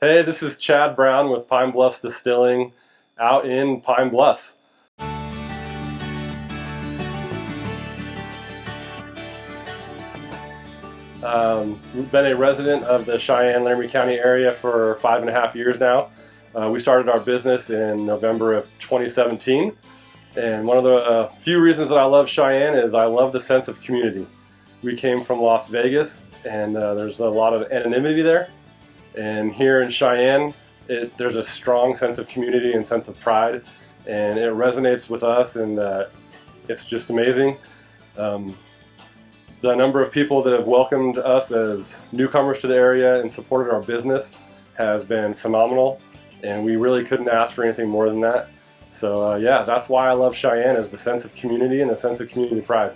Hey, this is Chad Brown with Pine Bluffs Distilling out in Pine Bluffs. We've been a resident of the Cheyenne, Laramie County area for 5.5 years now. We started our business in November of 2017, and one of the few reasons that I love Cheyenne is I love the sense of community. We came from Las Vegas, and there's a lot of anonymity there, and here in Cheyenne there's a strong sense of community and sense of pride, and it resonates with us, and it's just amazing. The number of people that have welcomed us as newcomers to the area and supported our business has been phenomenal, and we really couldn't ask for anything more than that. So yeah, that's why I love Cheyenne, is the sense of community and the sense of community pride.